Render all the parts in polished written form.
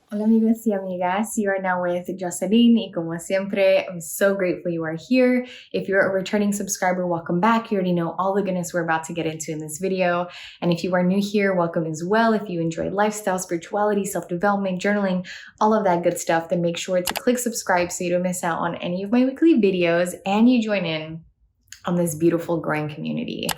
Hola amigos y amigas, you are now with Jocelyn y como siempre, I'm so grateful you are here. If you're a returning subscriber, welcome back. You already know all the goodness we're about to get into in this video. And if you are new here, welcome as well. If you enjoy lifestyle, spirituality, self-development, journaling, all of that good stuff, then make sure to click subscribe so you don't miss out on any of my weekly videos and you join in on this beautiful growing community.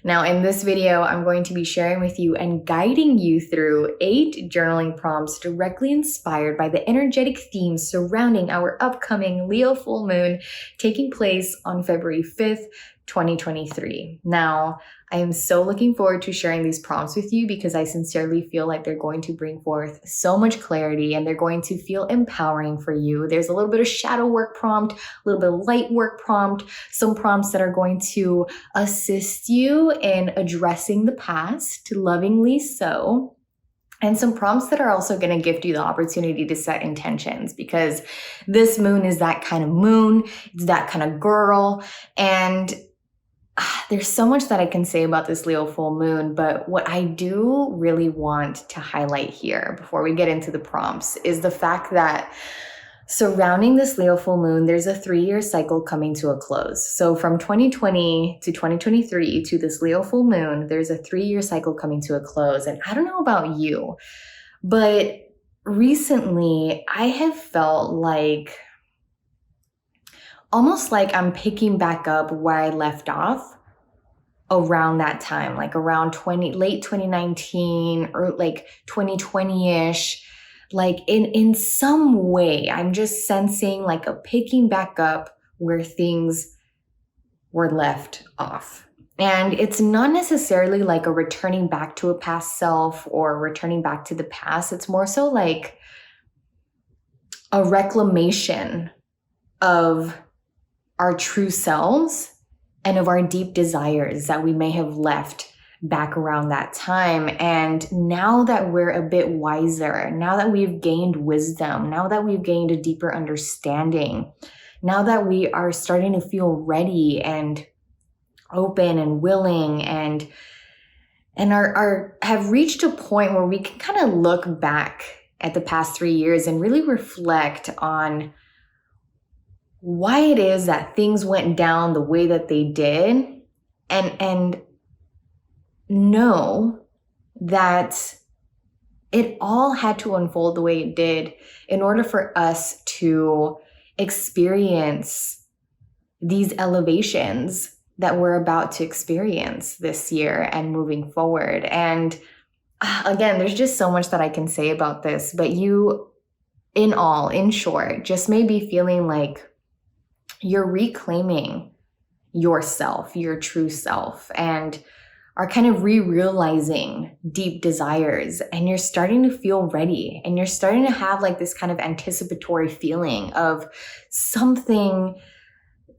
Now, in this video, I'm going to be sharing with you and guiding you through 8 journaling prompts directly inspired by the energetic themes surrounding our upcoming Leo full moon taking place on February 5th, 2023. Now, I am so looking forward to sharing these prompts with you because I sincerely feel like they're going to bring forth so much clarity and they're going to feel empowering for you. There's a little bit of shadow work prompt, a little bit of light work prompt, some prompts that are going to assist you in addressing the past, lovingly so. And some prompts that are also going to gift you the opportunity to set intentions because this moon is that kind of moon, it's that kind of girl. And there's so much that I can say about this Leo full moon, but what I do really want to highlight here before we get into the prompts is the fact that surrounding this Leo full moon, there's a 3-year cycle coming to a close. So from 2020 to 2023 to this Leo full moon, there's a 3-year cycle coming to a close. And I don't know about you, but recently I have felt like almost like I'm picking back up where I left off around that time, like around late 2019 or like 2020-ish. Like in some way, I'm just sensing like a picking back up where things were left off. And it's not necessarily like a returning back to a past self or returning back to the past. It's more so like a reclamation of our true selves and of our deep desires that we may have left back around that time. And now that we're a bit wiser, now that we've gained wisdom, now that we've gained a deeper understanding, now that we are starting to feel ready and open and willing and have reached a point where we can kind of look back at the past 3 years and really reflect on why it is that things went down the way that they did and know that it all had to unfold the way it did in order for us to experience these elevations that we're about to experience this year and moving forward. And again, there's just so much that I can say about this, but you, in short, just may be feeling like you're reclaiming yourself, your true self, and are kind of re-realizing deep desires, and you're starting to feel ready, and you're starting to have like this kind of anticipatory feeling of something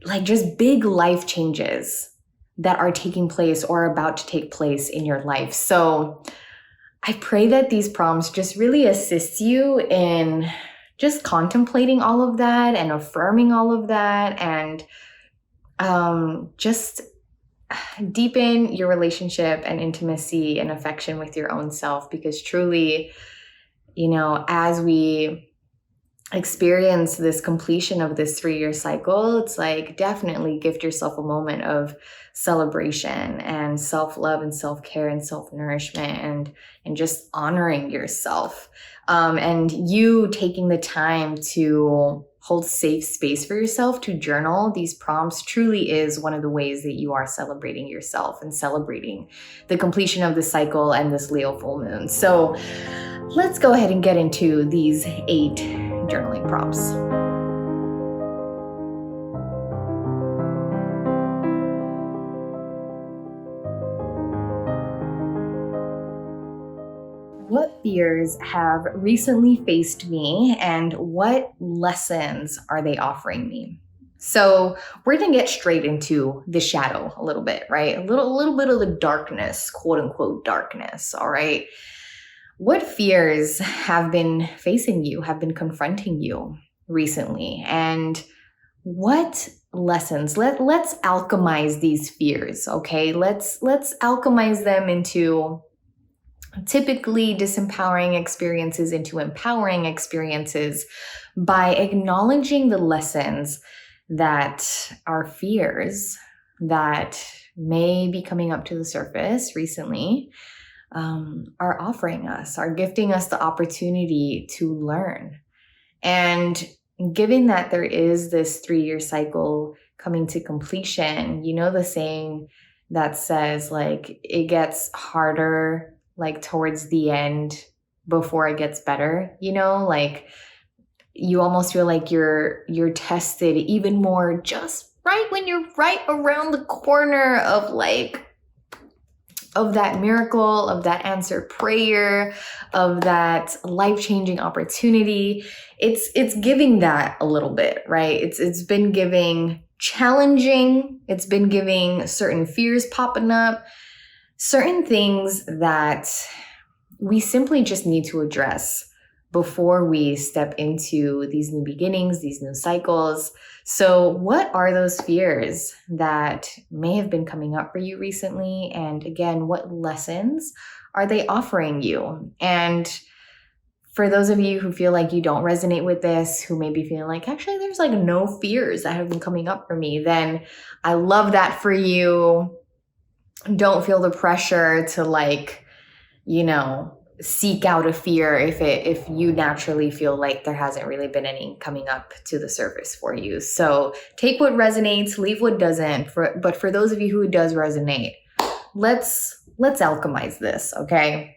like just big life changes that are taking place or about to take place in your life. So I pray that these prompts just really assist you in just contemplating all of that and affirming all of that and just deepen your relationship and intimacy and affection with your own self, because truly, as we experience this completion of this 3-year cycle, it's like definitely gift yourself a moment of celebration and self-love and self-care and self-nourishment and just honoring yourself. And you taking the time to hold safe space for yourself to journal these prompts truly is one of the ways that you are celebrating yourself and celebrating the completion of the cycle and this Leo full moon. So let's go ahead and get into these 8 journaling prompts. What fears have recently faced me and what lessons are they offering me? So we're gonna get straight into the shadow a little bit, right? A little bit of the darkness, quote unquote darkness, all right? What fears have been facing you, have been confronting you recently? And what lessons? Let's alchemize these fears, okay? Let's alchemize them into typically disempowering experiences into empowering experiences by acknowledging the lessons that our fears that may be coming up to the surface recently are offering us, are gifting us the opportunity to learn. And given that there is this 3-year cycle coming to completion, you know, the saying that says like it gets harder like towards the end before it gets better, you know, like you almost feel like you're tested even more just right when you're right around the corner of that miracle, of that answered prayer, of that life-changing opportunity. It's giving that a little bit, right? It's been giving challenging, it's been giving certain fears popping up, certain things that we simply just need to address before we step into these new beginnings, these new cycles. So what are those fears that may have been coming up for you recently? And again, what lessons are they offering you? And for those of you who feel like you don't resonate with this, who may be feeling like, actually, there's like no fears that have been coming up for me, then I love that for you. Don't feel the pressure to like, you know, seek out a fear if you naturally feel like there hasn't really been any coming up to the surface for you. So take what resonates, leave what doesn't. But for those of you who it does resonate, let's alchemize this, okay?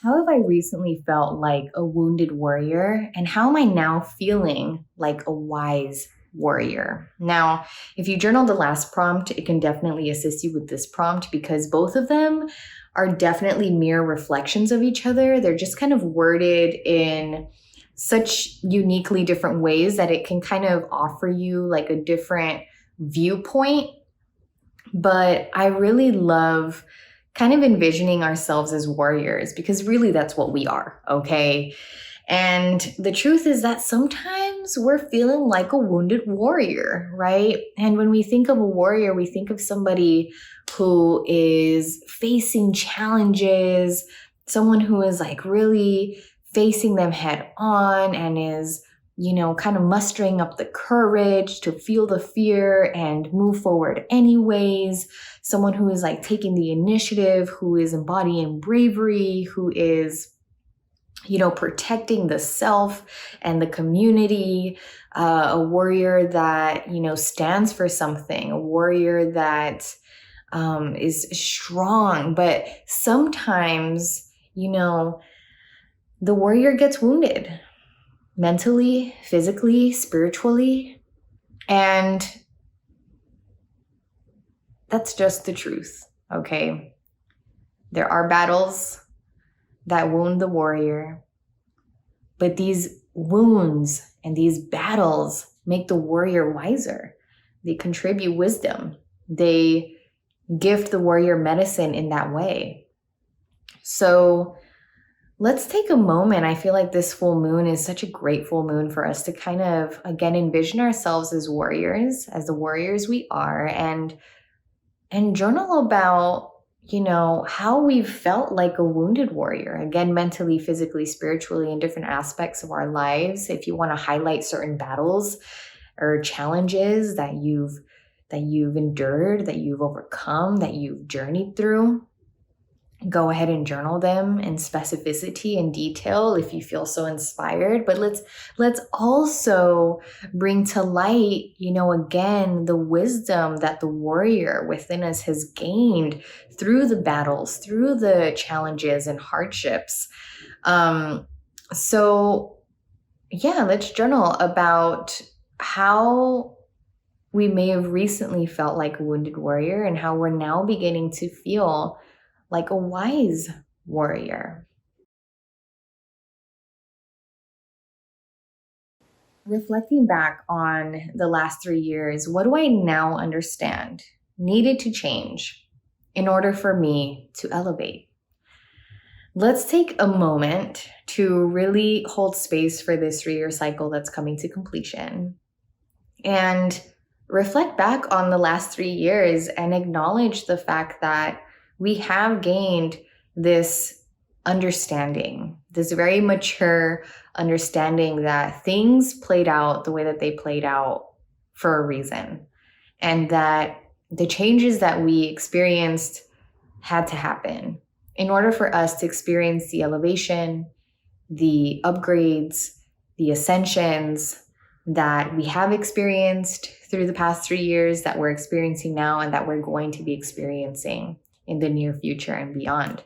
How have I recently felt like a wounded warrior, and how am I now feeling like a wise warrior? Now, if you journal the last prompt, it can definitely assist you with this prompt because both of them are definitely mirror reflections of each other. They're just kind of worded in such uniquely different ways that it can kind of offer you like a different viewpoint. But I really love kind of envisioning ourselves as warriors because really that's what we are, okay? And the truth is that sometimes we're feeling like a wounded warrior, right? And when we think of a warrior, we think of somebody who is facing challenges, someone who is like really facing them head on and is, you know, kind of mustering up the courage to feel the fear and move forward anyways. Someone who is like taking the initiative, who is embodying bravery, who is, you know, protecting the self and the community, a warrior that, you know, stands for something, a warrior that is strong. But sometimes, you know, the warrior gets wounded mentally, physically, spiritually, and that's just the truth, okay? There are battles that wound the warrior, but these wounds and these battles make the warrior wiser. They contribute wisdom. They gift the warrior medicine in that way. So let's take a moment. I feel like this full moon is such a great full moon for us to kind of, again, envision ourselves as warriors, as the warriors we are, and journal about, you know, how we've felt like a wounded warrior, again, mentally, physically, spiritually, in different aspects of our lives. If you want to highlight certain battles or challenges that you've endured, that you've overcome, that you've journeyed through, go ahead and journal them in specificity and detail if you feel so inspired. But let's also bring to light, you know, again, the wisdom that the warrior within us has gained through the battles, through the challenges and hardships. So yeah, let's journal about how we may have recently felt like a wounded warrior and how we're now beginning to feel like a wise warrior. Reflecting back on the last 3 years, what do I now understand needed to change in order for me to elevate? Let's take a moment to really hold space for this 3-year cycle that's coming to completion and reflect back on the last 3 years and acknowledge the fact that we have gained this understanding, this very mature understanding that things played out the way that they played out for a reason, and that the changes that we experienced had to happen in order for us to experience the elevation, the upgrades, the ascensions that we have experienced through the past 3 years, that we're experiencing now, and that we're going to be experiencing in the near future and beyond.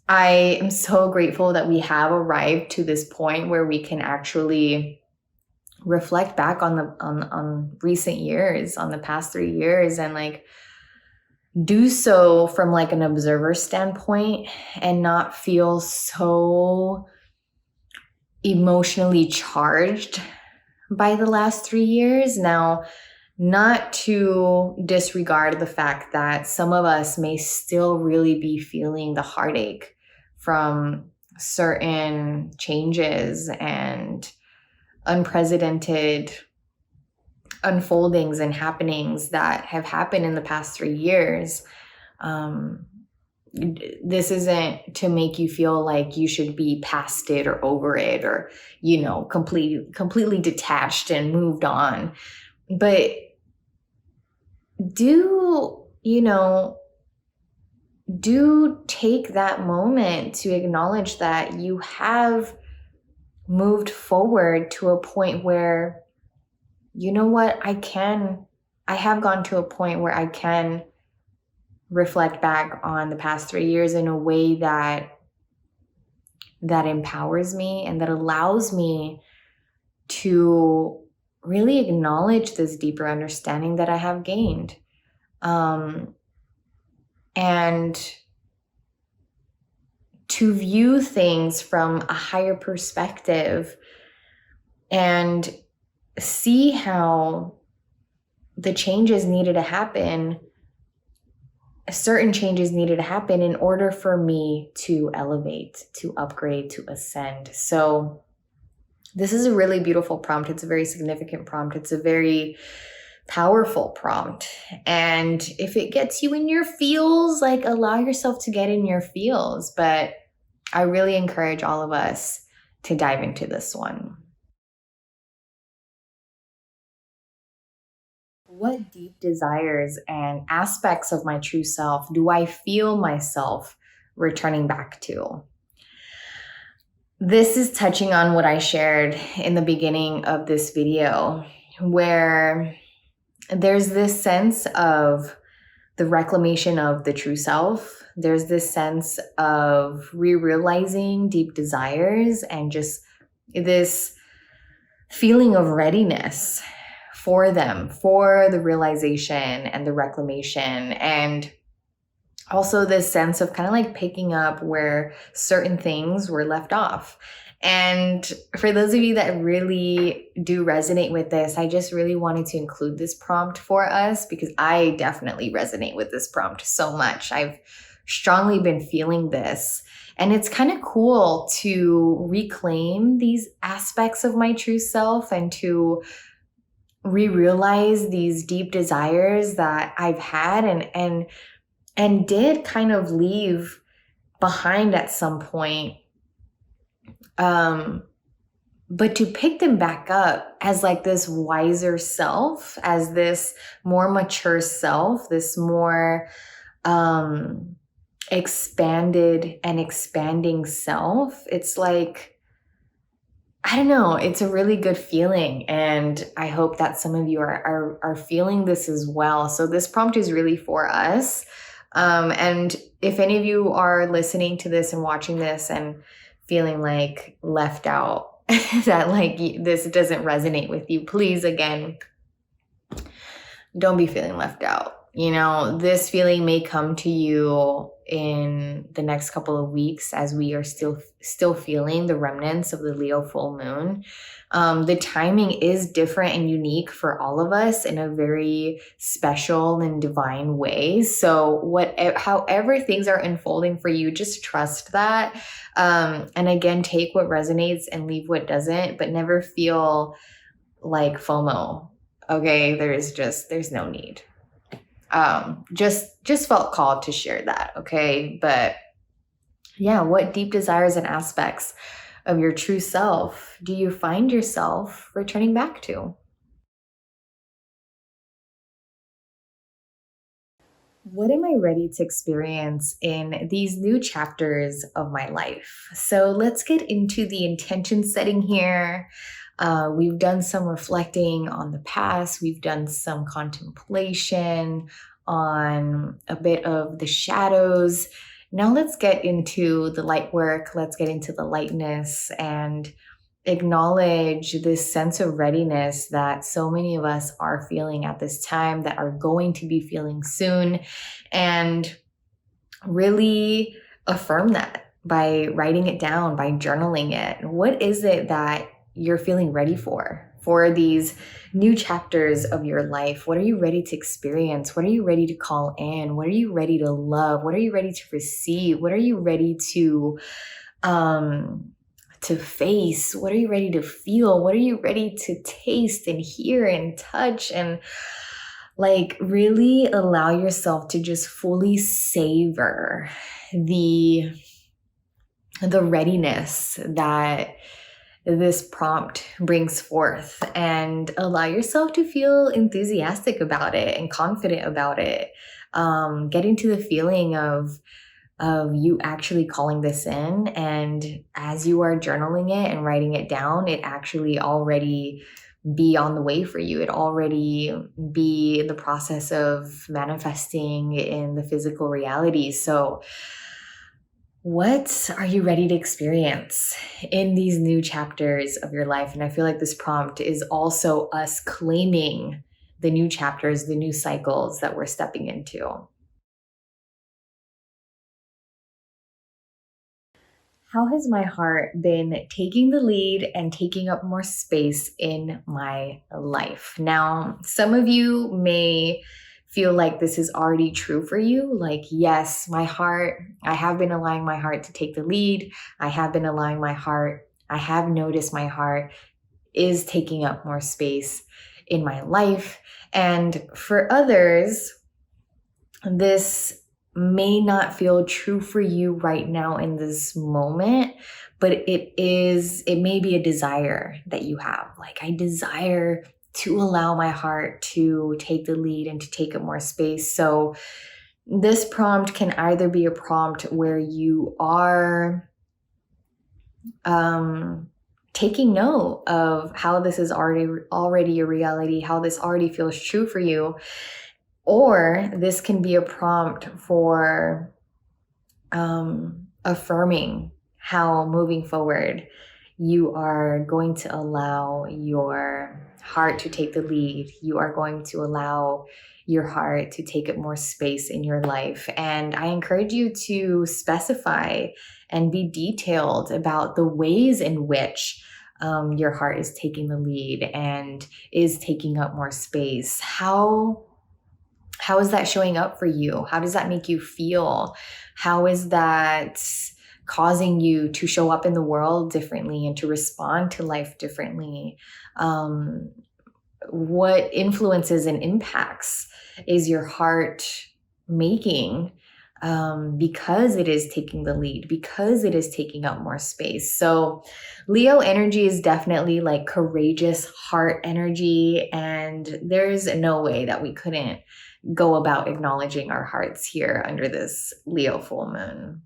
I am so grateful that we have arrived to this point where we can actually reflect back on recent years, on the past 3 years, and like do so from like an observer standpoint and not feel so emotionally charged by the last 3 years. Now, not to disregard the fact that some of us may still really be feeling the heartache from certain changes and unprecedented unfoldings and happenings that have happened in the past 3 years. This isn't to make you feel like you should be past it or over it, or, completely detached and moved on. But do take that moment to acknowledge that you have moved forward to a point where, I have gone to a point where I can reflect back on the past 3 years in a way that empowers me and that allows me to really acknowledge this deeper understanding that I have gained. And to view things from a higher perspective and see how the changes needed to happen, certain changes needed to happen in order for me to elevate, to upgrade, to ascend. So this is a really beautiful prompt. It's a very significant prompt. It's a very powerful prompt. And if it gets you in your feels, like allow yourself to get in your feels. But I really encourage all of us to dive into this one. What deep desires and aspects of my true self do I feel myself returning back to? This is touching on what I shared in the beginning of this video, where there's this sense of the reclamation of the true self. There's this sense of re-realizing deep desires and just this feeling of readiness for them, for the realization and the reclamation. And also this sense of kind of like picking up where certain things were left off. And for those of you that really do resonate with this, I just really wanted to include this prompt for us because I definitely resonate with this prompt so much. I've strongly been feeling this. And it's kind of cool to reclaim these aspects of my true self and to re-realize these deep desires that I've had and did kind of leave behind at some point. But to pick them back up as like this wiser self, as this more mature self, this more expanded and expanding self, it's like, I don't know, it's a really good feeling. And I hope that some of you are feeling this as well. So this prompt is really for us. And if any of you are listening to this and watching this and feeling like left out, that like this doesn't resonate with you, please, again, don't be feeling left out. This feeling may come to you in the next couple of weeks as we are still feeling the remnants of the Leo full moon. The timing is different and unique for all of us in a very special and divine way. So however things are unfolding for you, just trust that. And again, take what resonates and leave what doesn't, but never feel like FOMO. Okay, there's no need. Just felt called to share that, okay? But yeah, what deep desires and aspects of your true self do you find yourself returning back to? What am I ready to experience in these new chapters of my life? So let's get into the intention setting here. We've done some reflecting on the past, we've done some contemplation on a bit of the shadows. Now let's get into the light work, let's get into the lightness and acknowledge this sense of readiness that so many of us are feeling at this time, that are going to be feeling soon, and really affirm that by writing it down, by journaling it. What is it that you're feeling ready for these new chapters of your life? What are you ready to experience? What are you ready to call in? What are you ready to love? What are you ready to receive? What are you ready to face? What are you ready to feel? What are you ready to taste and hear and touch, and like really allow yourself to just fully savor the readiness that this prompt brings forth, and allow yourself to feel enthusiastic about it and confident about it. Getting to the feeling of you actually calling this in, and as you are journaling it and writing it down, it actually already be on the way for you. It already be in the process of manifesting in the physical reality. So what are you ready to experience in these new chapters of your life? And I feel like this prompt is also us claiming the new chapters, the new cycles that we're stepping into. How has my heart been taking the lead and taking up more space in my life? Now, some of you may feel like this is already true for you. Like, yes, my heart, I have been allowing my heart to take the lead. I have been allowing my heart, I have noticed my heart is taking up more space in my life. And for others, this may not feel true for you right now in this moment, but it may be a desire that you have. Like, I desire to allow my heart to take the lead and to take up more space. So this prompt can either be a prompt where you are taking note of how this is already a reality, how this already feels true for you. Or this can be a prompt for affirming how moving forward you are going to allow your heart to take the lead. You are going to allow your heart to take up more space in your life. And I encourage you to specify and be detailed about the ways in which your heart is taking the lead and is taking up more space. How is that showing up for you? How does that make you feel? How is that causing you to show up in the world differently and to respond to life differently? What influences and impacts is your heart making because it is taking the lead, because it is taking up more space? So Leo energy is definitely like courageous heart energy, and there's no way that we couldn't go about acknowledging our hearts here under this Leo full moon.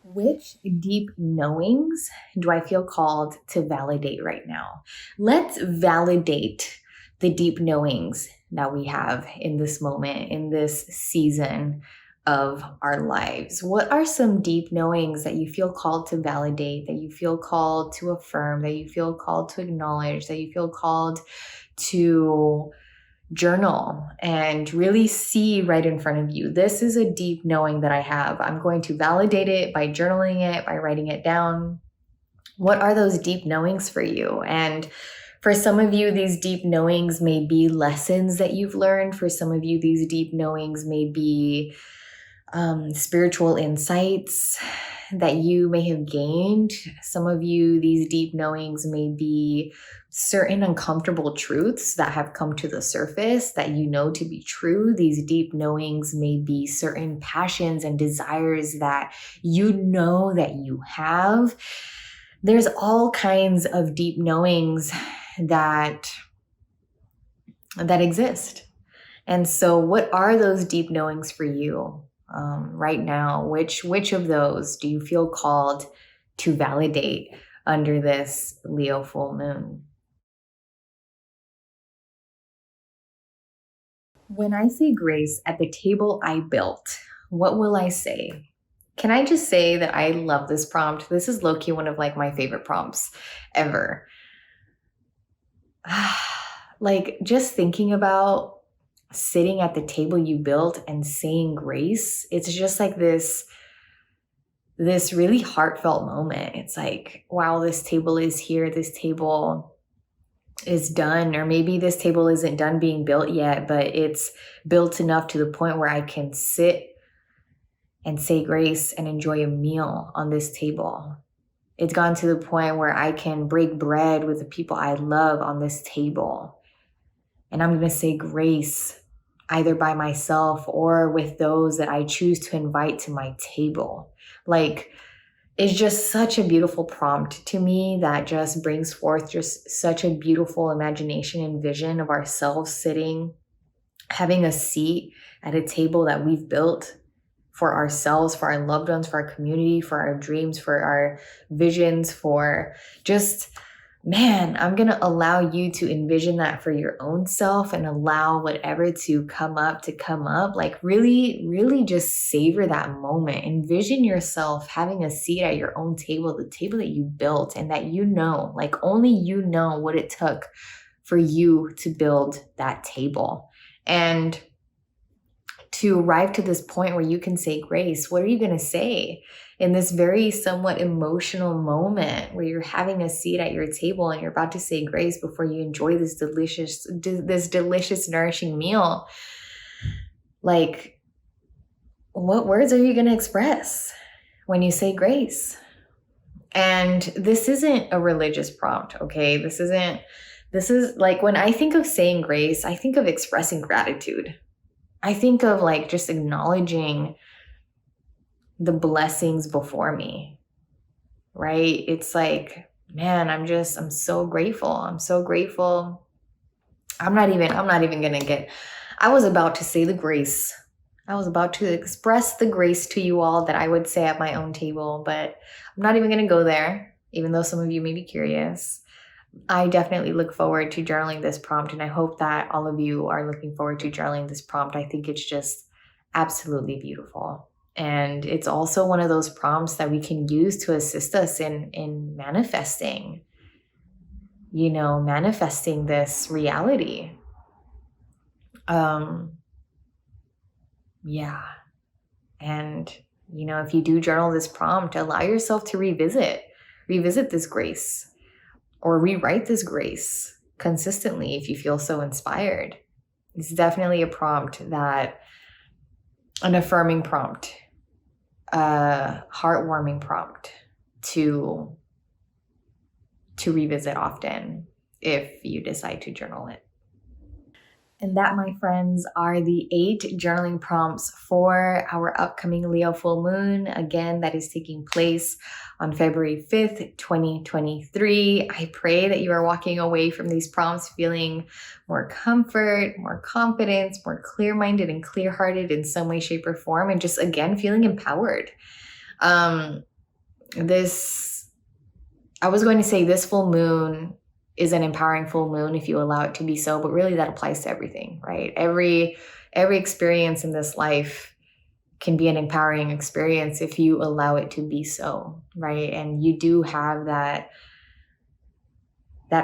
Which deep knowings do I feel called to validate right now? Let's validate the deep knowings that we have in this moment, in this season of our lives. What are some deep knowings that you feel called to validate, that you feel called to affirm, that you feel called to acknowledge, that you feel called to journal and really see right in front of you? This is a deep knowing that I have. I'm going to validate it by journaling it, by writing it down. What are those deep knowings for you? And for some of you, these deep knowings may be lessons that you've learned. For some of you, these deep knowings may be spiritual insights that you may have gained. Some of you, these deep knowings may be certain uncomfortable truths that have come to the surface that you know to be true. These deep knowings may be certain passions and desires that you know that you have. There's all kinds of deep knowings that exist. And so what are those deep knowings for you right now? Which of those do you feel called to validate under this Leo full moon? When I say grace at the table I built, what will I say? Can I just say that I love this prompt? This is low-key one of like my favorite prompts ever. Like just thinking about sitting at the table you built and saying grace, it's just like this really heartfelt moment. It's like, wow, this table is here. This table is done, or maybe this table isn't done being built yet, but it's built enough to the point where I can sit and say grace and enjoy a meal on this table. It's gone to the point where I can break bread with the people I love on this table. And I'm going to say grace either by myself or with those that I choose to invite to my table. Like, it's just such a beautiful prompt to me that just brings forth just such a beautiful imagination and vision of ourselves sitting, having a seat at a table that we've built for ourselves, for our loved ones, for our community, for our dreams, for our visions, for just, man, I'm going to allow you to envision that for your own self and allow whatever to come up. Like really, really just savor that moment. Envision yourself having a seat at your own table, the table that you built, and that you know, like only you know what it took for you to build that table. And to arrive to this point where you can say grace, what are you going to say in this very somewhat emotional moment where you're having a seat at your table and you're about to say grace before you enjoy this delicious, nourishing meal? Like, what words are you going to express when you say grace? And this isn't a religious prompt, okay? This is like, when I think of saying grace, I think of expressing gratitude. I think of like just acknowledging the blessings before me, right? It's like, man, I'm so grateful. I'm so grateful. I'm not even gonna I was about to say the grace. I was about to express the grace to you all that I would say at my own table, but I'm not even gonna go there, even though some of you may be curious. I definitely look forward to journaling this prompt, and I hope that all of you are looking forward to journaling this prompt. I think it's just absolutely beautiful. And it's also one of those prompts that we can use to assist us in manifesting, manifesting this reality. Yeah. And, if you do journal this prompt, allow yourself to revisit this grace, or rewrite this grace consistently if you feel so inspired. It's definitely a prompt an affirming prompt, a heartwarming prompt to revisit often if you decide to journal it. And that, my friends, are the 8 journaling prompts for our upcoming Leo full moon. Again, that is taking place on February 5th, 2023. I pray that you are walking away from these prompts feeling more comfort, more confidence, more clear-minded and clear-hearted in some way, shape, or form, and just, again, feeling empowered. I was going to say this full moon is an empowering full moon if you allow it to be so, but really that applies to everything, right? Every experience in this life can be an empowering experience if you allow it to be so, right? And you do have that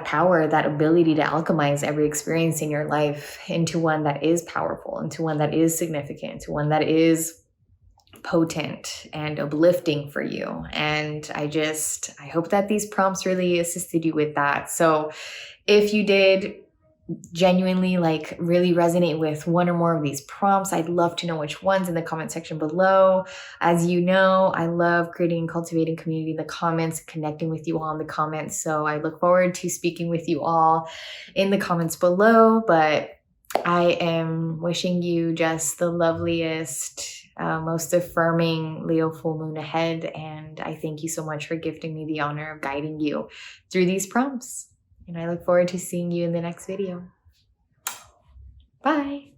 power, that ability to alchemize every experience in your life into one that is powerful, into one that is significant, into one that is potent and uplifting for you. And I hope that these prompts really assisted you with that. So if you did genuinely like really resonate with one or more of these prompts, I'd love to know which ones in the comment section below. As you know, I love creating and cultivating community in the comments, connecting with you all in the comments. So I look forward to speaking with you all in the comments below. But I am wishing you just the loveliest, most affirming Leo full moon ahead. And I thank you so much for gifting me the honor of guiding you through these prompts. And I look forward to seeing you in the next video. Bye.